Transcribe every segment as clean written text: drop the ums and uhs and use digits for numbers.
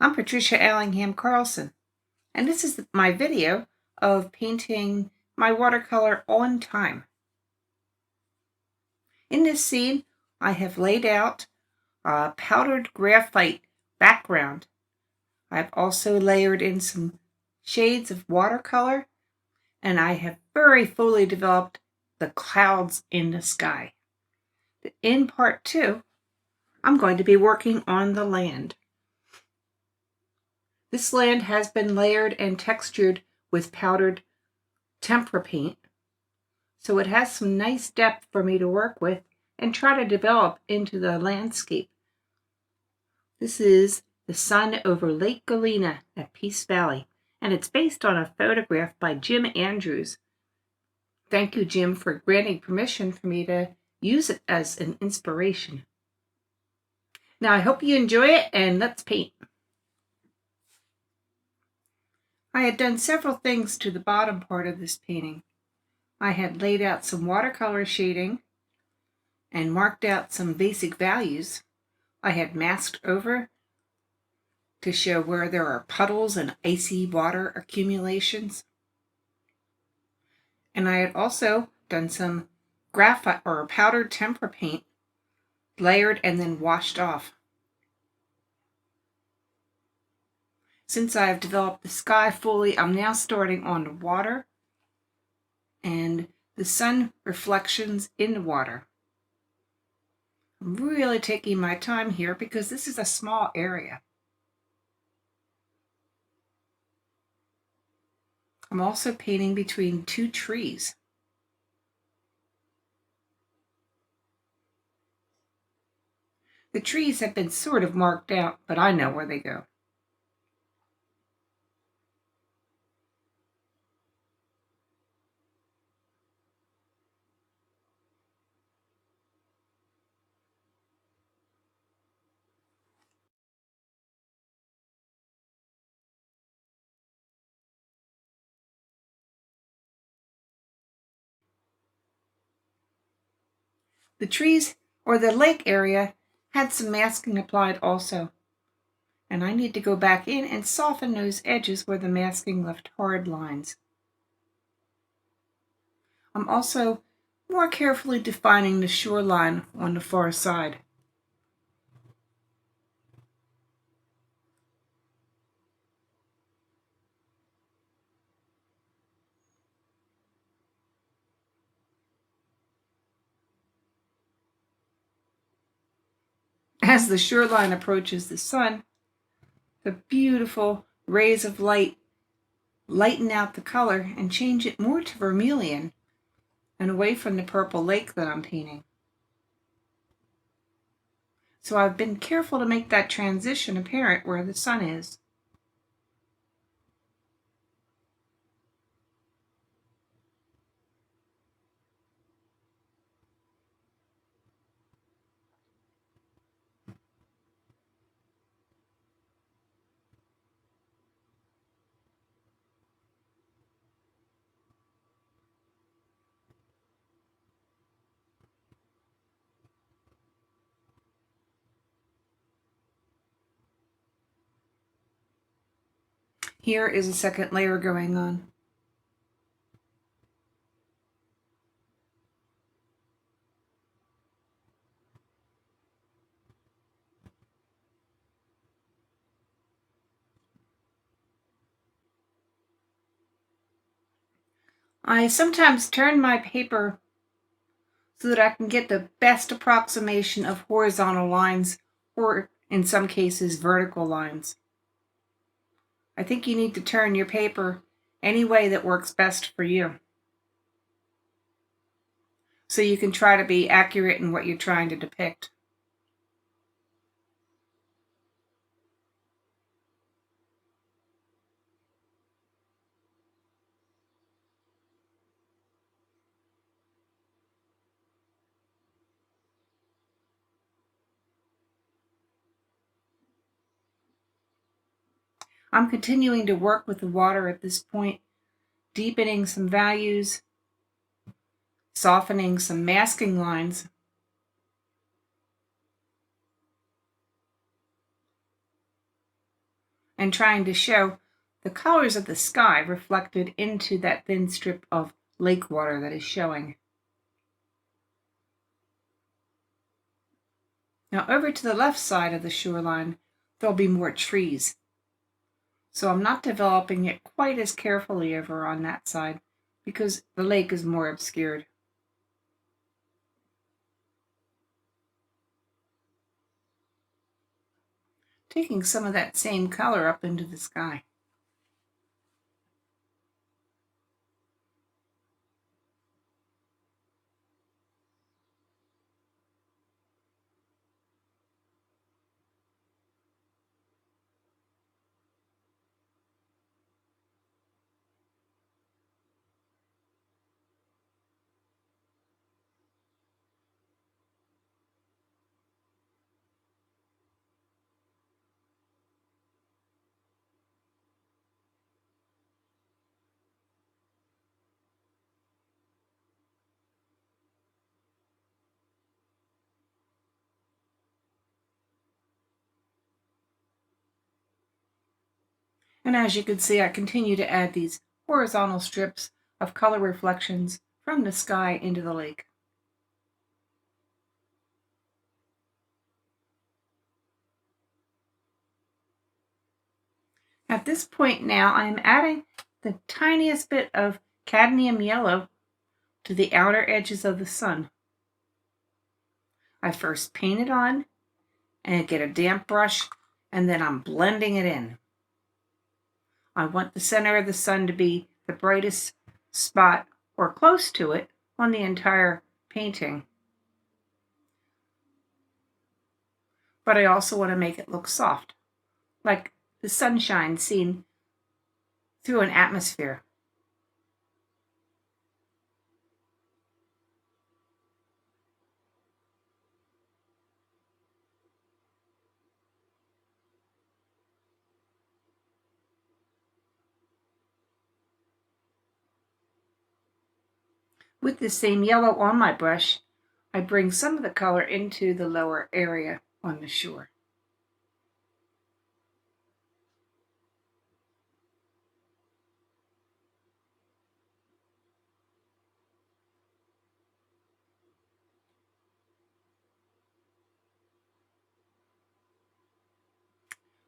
I'm Patricia Allingham Carlson, and this is my video of painting my watercolor on time. In this scene, I have laid out a powdered graphite background. I've also layered in some shades of watercolor, and I have very fully developed the clouds in the sky. In part 2, I'm going to be working on the land. This land has been layered and textured with powdered tempera paint, so it has some nice depth for me to work with and try to develop into the landscape. This is the sun over Lake Galena at Peace Valley, and it's based on a photograph by Jim Andrews. Thank you, Jim, for granting permission for me to use it as an inspiration. Now, I hope you enjoy it, and let's paint. I had done several things to the bottom part of this painting. I had laid out some watercolor shading and marked out some basic values. I had masked over to show where there are puddles and icy water accumulations. And I had also done some graphite or powdered tempera paint, layered and then washed off. Since I have developed the sky fully, I'm now starting on the water and the sun reflections in the water. I'm really taking my time here because this is a small area. I'm also painting between two trees. The trees have been sort of marked out, but I know where they go. The trees or the lake area had some masking applied also, and I need to go back in and soften those edges where the masking left hard lines. I'm also more carefully defining the shoreline on the far side. As the shoreline approaches the sun, the beautiful rays of light lighten out the color and change it more to vermilion and away from the purple lake that I'm painting. So I've been careful to make that transition apparent where the sun is. Here is a second layer going on. I sometimes turn my paper so that I can get the best approximation of horizontal lines, or in some cases, vertical lines. I think you need to turn your paper any way that works best for you, so you can try to be accurate in what you're trying to depict. I'm continuing to work with the water at this point, deepening some values, softening some masking lines. and trying to show the colors of the sky reflected into that thin strip of lake water that is showing. Now over to the left side of the shoreline, there'll be more trees. So I'm not developing it quite as carefully over on that side because the lake is more obscured. Taking some of that same color up into the sky. And as you can see, I continue to add these horizontal strips of color reflections from the sky into the lake. At this point now, I'm adding the tiniest bit of cadmium yellow to the outer edges of the sun. I first paint it on and get a damp brush, and then I'm blending it in. I want the center of the sun to be the brightest spot or close to it on the entire painting. But I also want to make it look soft, like the sunshine seen through an atmosphere. With the same yellow on my brush, I bring some of the color into the lower area on the shore.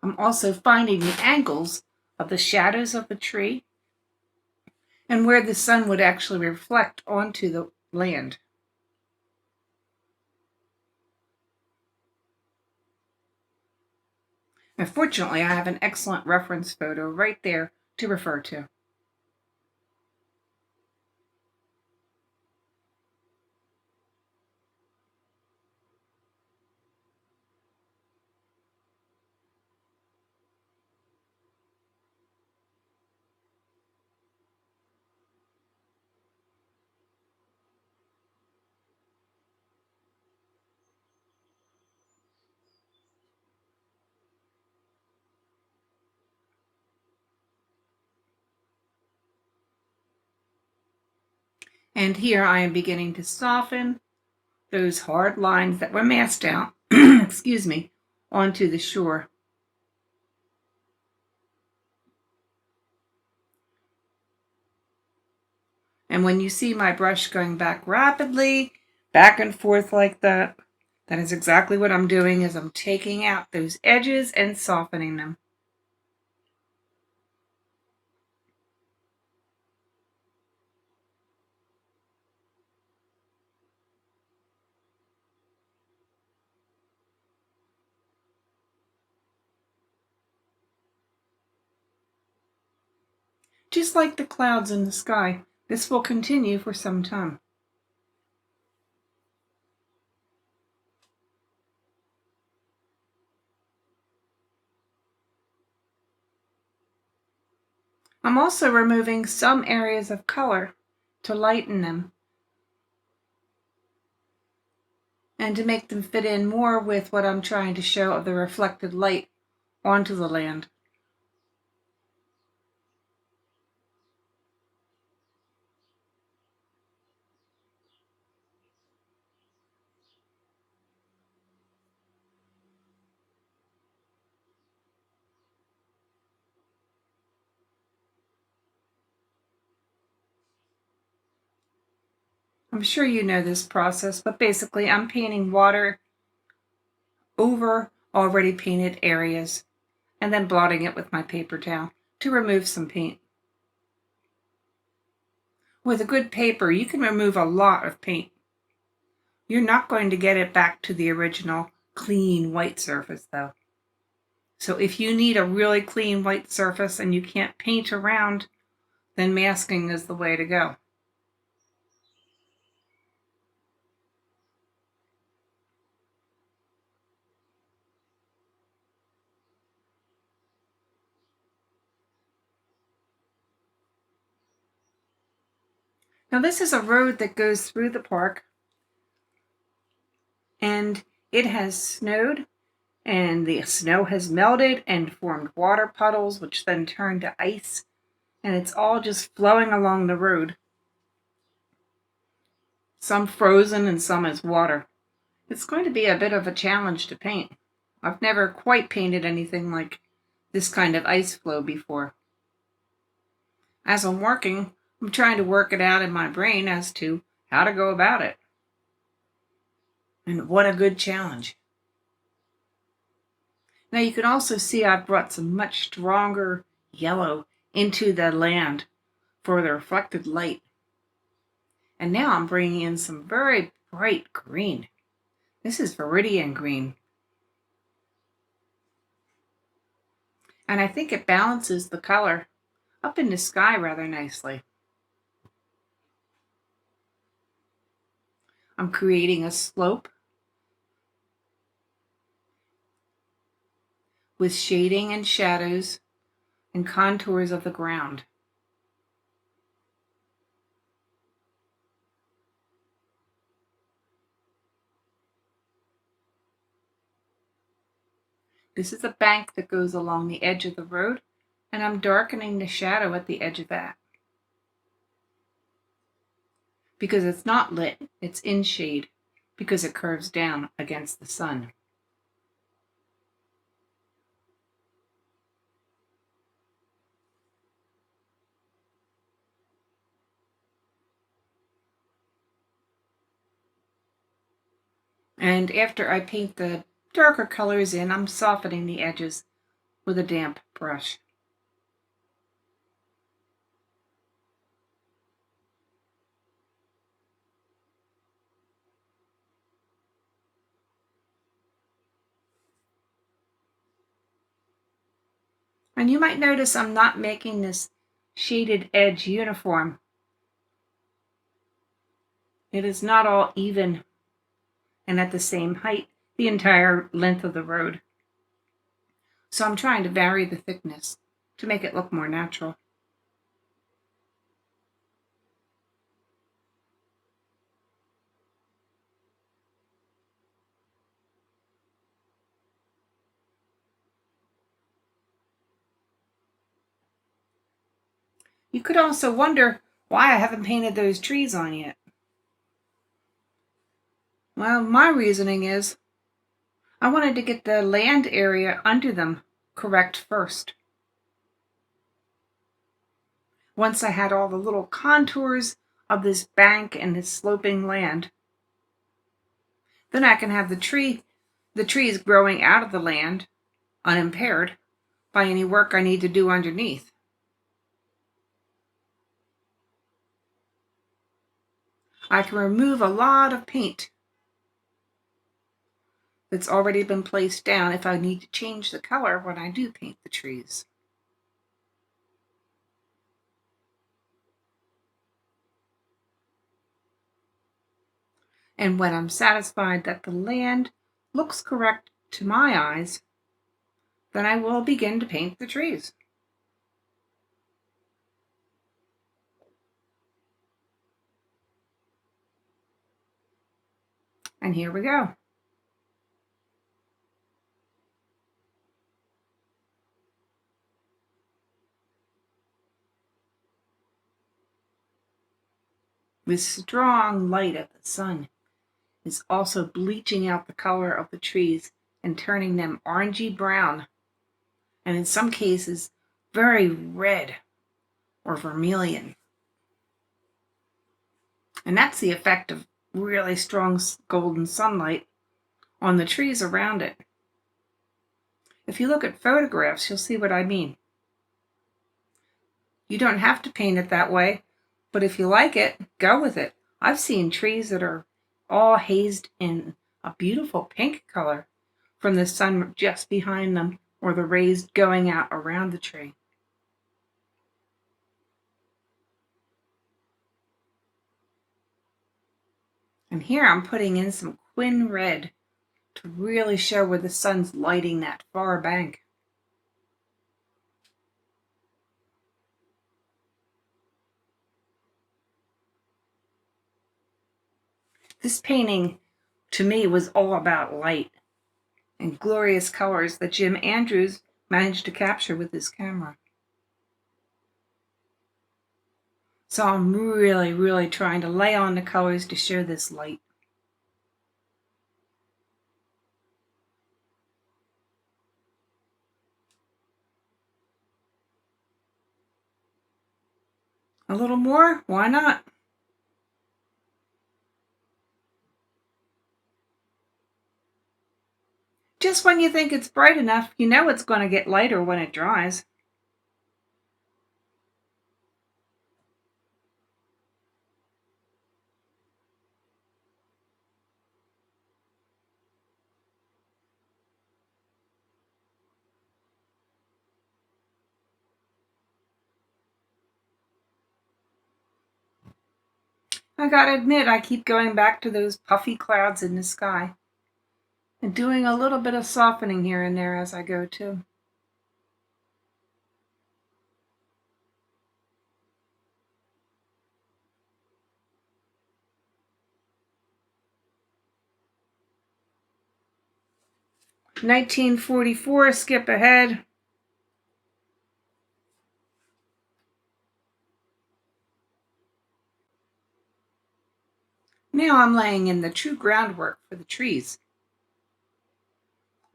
I'm also finding the angles of the shadows of the tree and where the sun would actually reflect onto the land. And fortunately, I have an excellent reference photo right there to refer to. And here I am beginning to soften those hard lines that were masked out, excuse me, onto the shore. And when you see my brush going back rapidly, back and forth like that, that is exactly what I'm doing, is I'm taking out those edges and softening them. Just like the clouds in the sky, this will continue for some time. I'm also removing some areas of color to lighten them and to make them fit in more with what I'm trying to show of the reflected light onto the land. I'm sure you know this process, but basically I'm painting water over already painted areas and then blotting it with my paper towel to remove some paint. With a good paper, you can remove a lot of paint. You're not going to get it back to the original clean white surface though. So if you need a really clean white surface and you can't paint around, then masking is the way to go. Now this is a road that goes through the park, and it has snowed, and the snow has melted and formed water puddles, which then turn to ice, and it's all just flowing along the road. Some frozen and some as water. It's going to be a bit of a challenge to paint. I've never quite painted anything like this kind of ice flow before. As I'm working, I'm trying to work it out in my brain as to how to go about it. And what a good challenge. Now you can also see I've brought some much stronger yellow into the land for the reflected light. And now I'm bringing in some very bright green. This is Viridian green. And I think it balances the color up in the sky rather nicely. I'm creating a slope with shading and shadows and contours of the ground. This is a bank that goes along the edge of the road, and I'm darkening the shadow at the edge of that. Because it's not lit, it's in shade, because it curves down against the sun. And after I paint the darker colors in, I'm softening the edges with a damp brush. And you might notice I'm not making this shaded edge uniform. It is not all even and at the same height the entire length of the road. So I'm trying to vary the thickness to make it look more natural. You could also wonder why I haven't painted those trees on yet. Well, my reasoning is I wanted to get the land area under them correct first. Once I had all the little contours of this bank and this sloping land, then I can have the trees growing out of the land unimpaired by any work I need to do underneath. I can remove a lot of paint that's already been placed down if I need to change the color when I do paint the trees. And when I'm satisfied that the land looks correct to my eyes, then I will begin to paint the trees. And here we go. This strong light of the sun is also bleaching out the color of the trees and turning them orangey brown, and in some cases very red or vermilion. And that's the effect of really strong golden sunlight on the trees around it. If you look at photographs, you'll see what I mean. You don't have to paint it that way, but if you like it, go with it. I've seen trees that are all hazed in a beautiful pink color from the sun just behind them or the rays going out around the tree. And here I'm putting in some quin red to really show where the sun's lighting that far bank. This painting, to me, was all about light and glorious colors that Jim Andrews managed to capture with his camera. So I'm really trying to lay on the colors to show this light. A little more? Why not? Just when you think it's bright enough, you know it's going to get lighter when it dries. I gotta admit, I keep going back to those puffy clouds in the sky and doing a little bit of softening here and there as I go too. "1944, skip ahead. Now I'm laying in the true groundwork for the trees.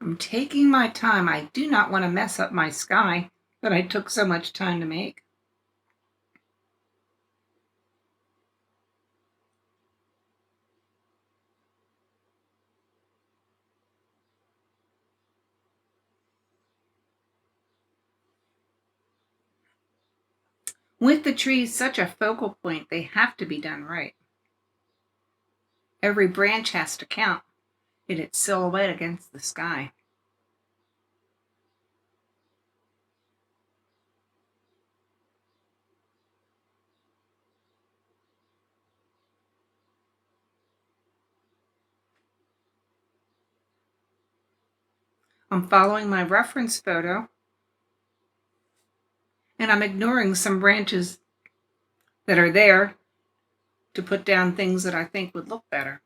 I'm taking my time. I do not want to mess up my sky that I took so much time to make. With the trees such a focal point, they have to be done right. Every branch has to count in its silhouette against the sky. I'm following my reference photo, and I'm ignoring some branches that are there to put down things that I think would look better.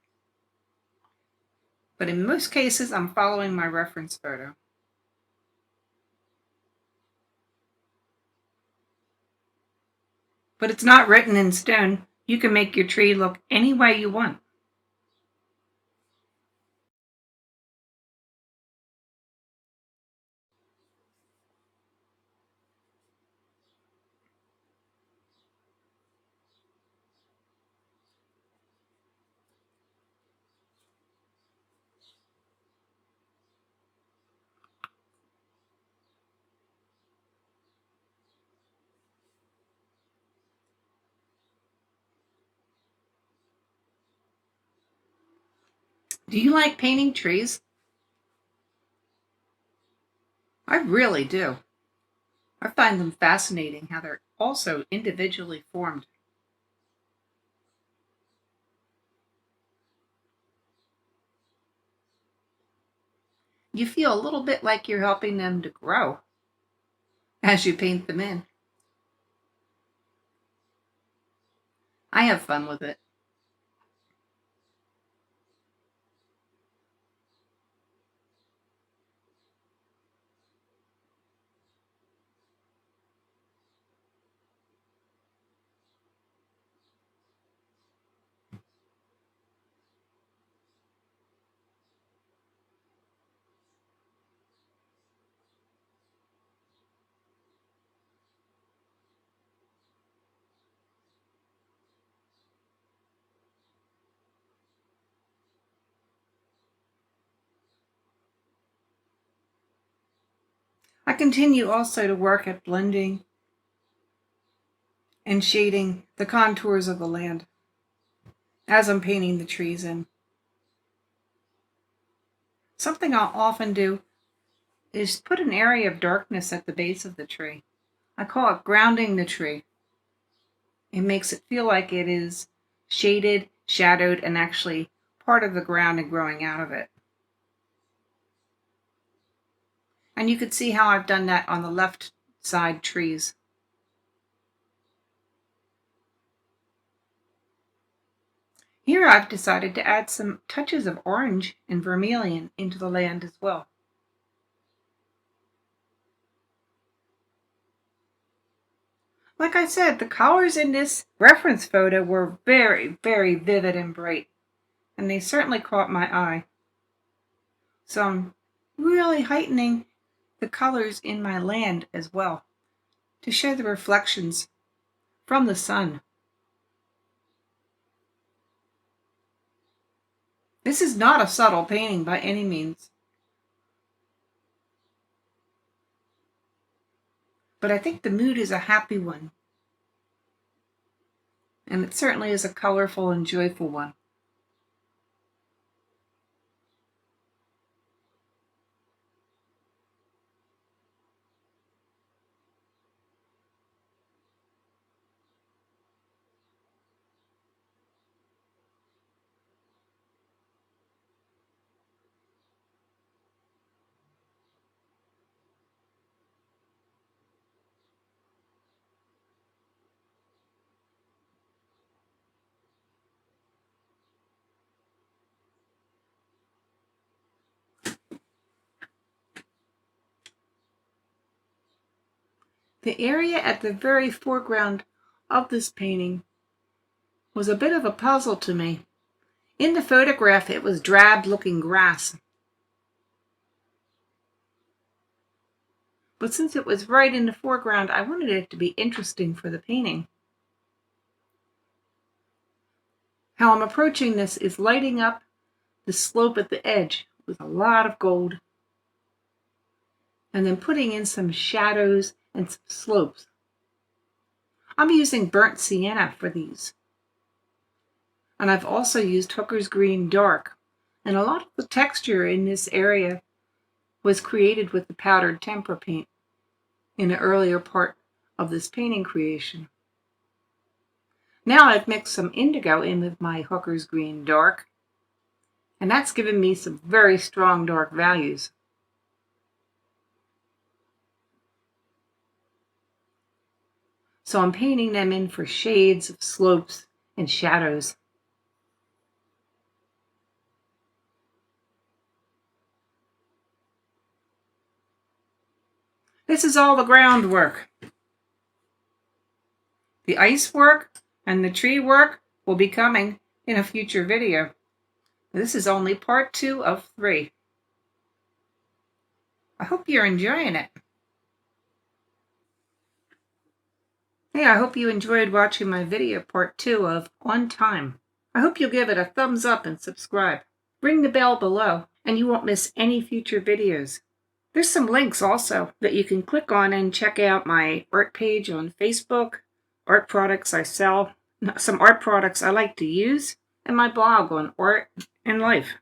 But in most cases, I'm following my reference photo. But it's not written in stone. You can make your tree look any way you want. Do you like painting trees? I really do. I find them fascinating how they're also individually formed. You feel a little bit like you're helping them to grow as you paint them in. I have fun with it. I continue also to work at blending and shading the contours of the land as I'm painting the trees in. Something I'll often do is put an area of darkness at the base of the tree. I call it grounding the tree. It makes it feel like it is shaded, shadowed, and actually part of the ground and growing out of it. And you can see how I've done that on the left side trees. Here I've decided to add some touches of orange and vermilion into the land as well. Like I said, the colors in this reference photo were very, very vivid and bright, and they certainly caught my eye. So I'm really heightening the colors in my land as well to show the reflections from the sun. This is not a subtle painting by any means, but I think the mood is a happy one, and it certainly is a colorful and joyful one. The area at the very foreground of this painting was a bit of a puzzle to me. In the photograph, it was drab-looking grass. But since it was right in the foreground, I wanted it to be interesting for the painting. How I'm approaching this is lighting up the slope at the edge with a lot of gold, and then putting in some shadows and some slopes. I'm using burnt sienna for these. And I've also used Hooker's Green Dark. And a lot of the texture in this area was created with the powdered tempera paint in the earlier part of this painting creation. Now I've mixed some indigo in with my Hooker's Green Dark, and that's given me some very strong dark values. So I'm painting them in for shades of slopes and shadows. This is all the groundwork. The ice work and the tree work will be coming in a future video. This is only part 2 of 3. I hope you're enjoying it. Hey, I hope you enjoyed watching my video part 2 of On Time. I hope you'll give it a thumbs up and subscribe. Ring the bell below and you won't miss any future videos. There's some links also that you can click on and check out my art page on Facebook, art products I sell, some art products I like to use, and my blog on art and life.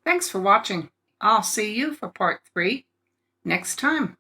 Thanks for watching. I'll see you for part 3 next time.